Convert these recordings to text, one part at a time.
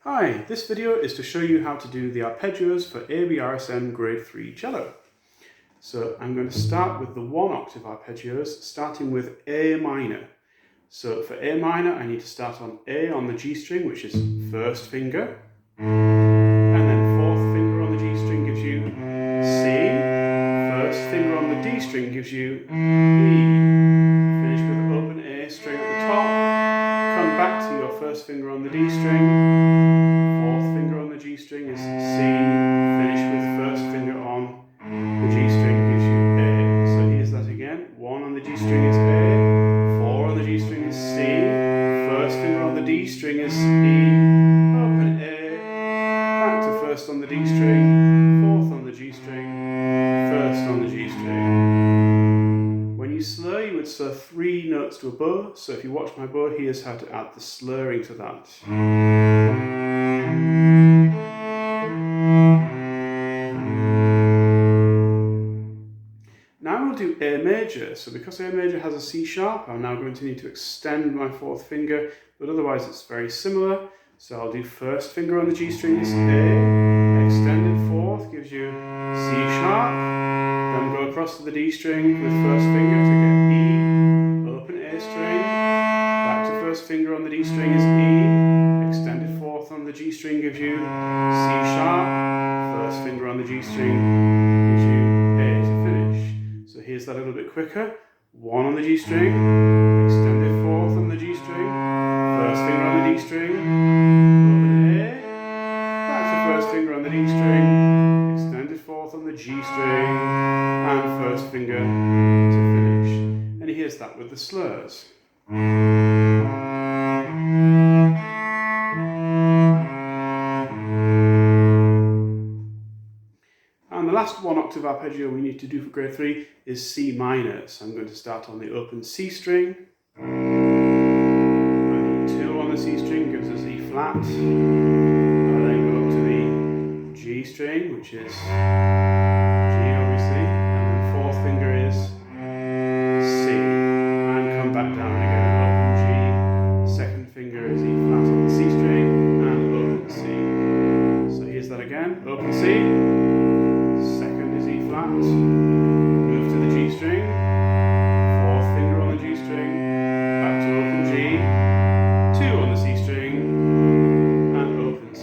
Hi, this video is to show you how to do the arpeggios for ABRSM Grade 3 Cello. So I'm going to start with the 1-octave arpeggios, starting with A minor. So for A minor, I need to start on A on the G string, which is first finger, and then fourth finger on the G string gives you C, first finger on the D string gives you E, finish with open A string at the top, come back to your first finger on the D string, fourth finger on the G string is C, finish with first finger on the G string gives you A. So here's that again, 1 on the G string is A, 4 on the G string is C, first finger on the D string is E, open A, back to first on the D string, fourth on the G string, first on the G string. When you slur, you would slur 3 notes to a bow, so if you watch my bow, here's how to add the slurring to that. Now we'll do A major, so because A major has a C sharp, I'm now going to need to extend my fourth finger, but otherwise it's very similar. So I'll do first finger on the G string is A, extended fourth gives you C sharp, then go across to the D string with first finger to get E, open A string, back to first finger on the D string is E, extended fourth on the G string gives you C sharp, first finger on the G string gives you A to finish. So here's that a little bit quicker, 1 on the G string, extended fourth on the G string, first finger on the D string, open A, back to first finger on the D string, extended fourth on the G string, and first finger to finish. And here's that with the slurs. And the last 1-octave arpeggio we need to do for grade 3 is C minor. So I'm going to start on the open C string. I need 2 on the C string, gives us E flat. I then go up to the G string, which is G obviously, and then fourth finger is C. And come back down again, open G. Second finger is E flat on the C string, and open C. So here's that again, open C. Second is E flat, move to the G string, fourth finger on the G string, back to open G, 2 on the C string, and open C.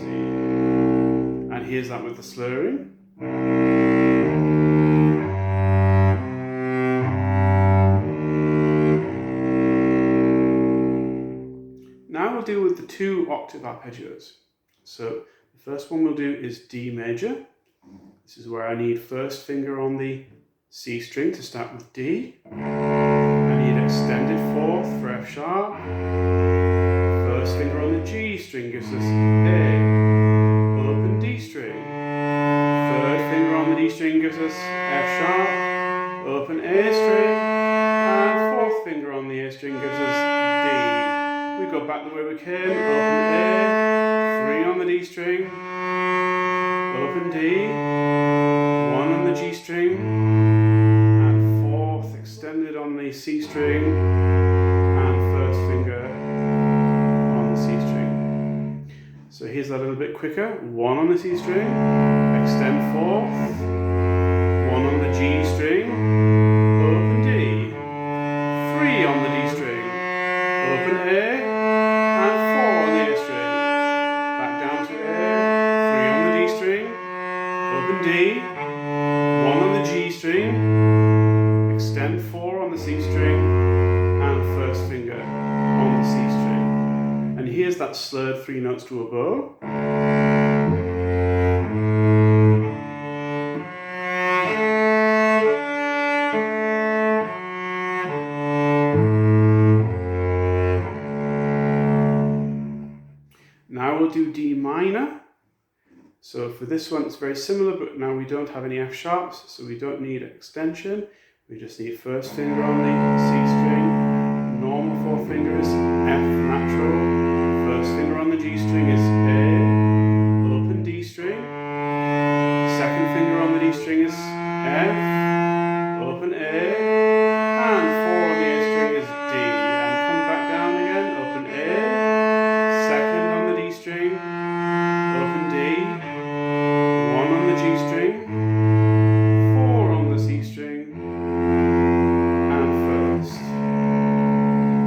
And here's that with the slurring. Now we'll deal with the 2-octave arpeggios. So the first one we'll do is D major. This is where I need first finger on the C string to start with D. I need extended fourth for F sharp. First finger on the G string gives us A. Open D string. Third finger on the D string gives us F sharp. Open A string. And fourth finger on the A string gives us D. We go back the way we came. Open A. 3 on the D string. Open D, 1 on the G string, and fourth extended on the C string, and first finger on the C string. So here's that a little bit quicker, 1 on the C string, extend fourth, 1 on the G string, open D, 3 on the D string, open A, and 4 on the A string, back down to A, 3 on the D string, open D, 1 on the G string, extend 4 on the C string, and first finger on the C string. And here's that slurred 3 notes to a bow. Now we'll do D minor. So for this one it's very similar, but now we don't have any F sharps, so we don't need extension. We just need first finger on the C string, normal fourth finger is F natural, first finger on the G string is A, open D string, second finger on the D string is F, open A, and 4 on the A string is D, and come back down again, open A, second on the D string, open D, 1 on the G string, 4 on the C string, and first.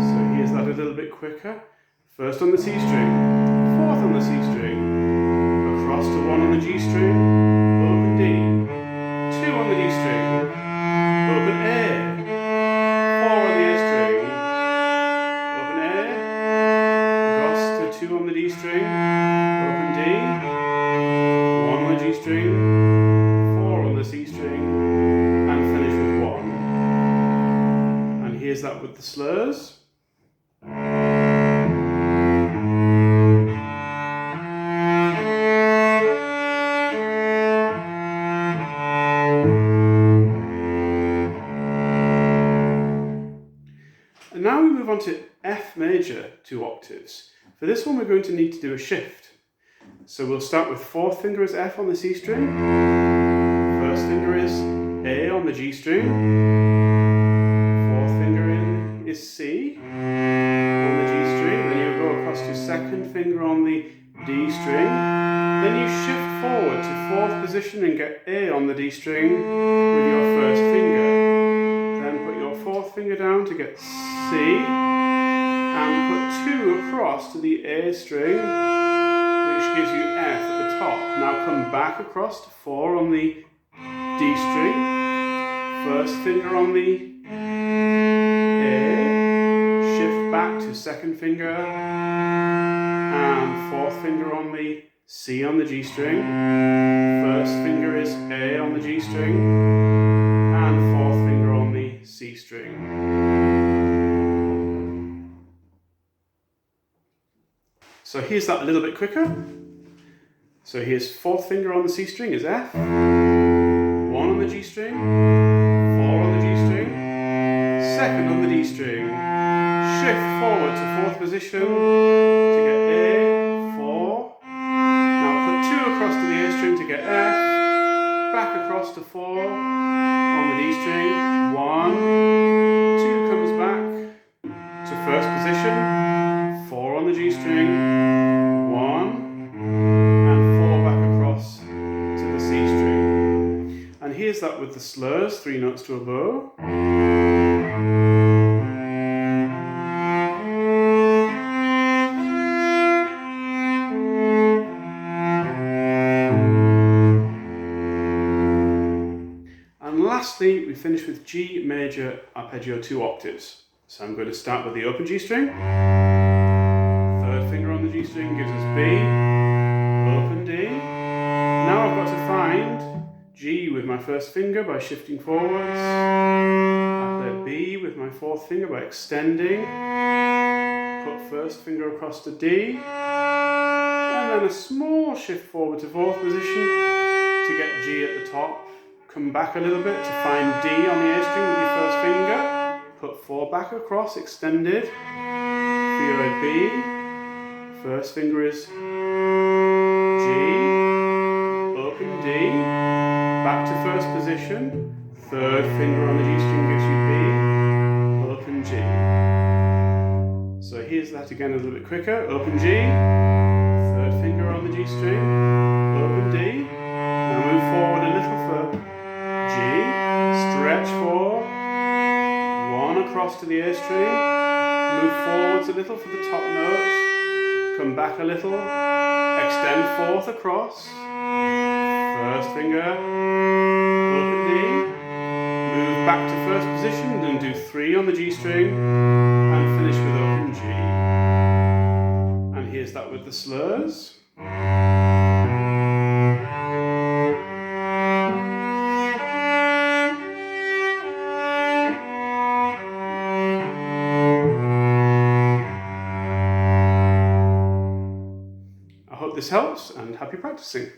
So here's that a little bit quicker. First on the C string, 4th on the C string, across to 1 on the G string, open D, 2 on the D string, open A, 4 on the A string, open A, across to 2 on the D string, open D, 1 on the G string, 4 on the C string, and finish with 1. And here's that with the slurs. And now we move on to F major 2 octaves. For this one we're going to need to do a shift. So we'll start with 4th finger is F on the C string, 1st finger is A on the G string, 4th finger is C on the G string, then you go across to 2nd finger on the D string, then you shift forward to 4th position and get A on the D string with your 1st finger. Then put your 4th finger down to get C, and put 2 across to the A string, which gives you F at the top. Now come back across to 4 on the D string, 1st finger on the A, shift back to 2nd finger, and 4th finger on the C on the G string, 1st finger is A on the G string, and 4th finger on the C string. So here's that a little bit quicker. So here's 4th finger on the C string is F, 1 on the G string, 4 on the G string, 2nd on the D string, shift forward to 4th position to get A, 4, now put 2 across to the A string to get F, back across to 4 on the D string, 1, 2 comes back to 1st position, 4 on the G string, 1, and 4 back across to the C string. And here's that with the slurs, 3 notes to a bow. And lastly, we finish with G major arpeggio 2 octaves. So I'm going to start with the open G string. 3rd finger on the G string gives us B, open D. Now I've got to find G with my 1st finger by shifting forwards. I play B with my 4th finger by extending. Put 1st finger across to D. And then a small shift forward to 4th position to get G at the top. Come back a little bit to find D on the A string with your 1st finger. Put 4 back across, extended. Feel a B. 1st finger is G. Open D. Back to 1st position. 3rd finger on the G string gives you B. Open G. So here's that again a little bit quicker. Open G. 3rd finger on the G string. Open D. Now move forward a little further. G. Stretch 4. 1 across to the A string, move forwards a little for the top notes, come back a little, extend 4th across, 1st finger, open D, move back to 1st position and do 3 on the G string, and finish with open G. And here's that with the slurs. I hope this helps, and happy practicing.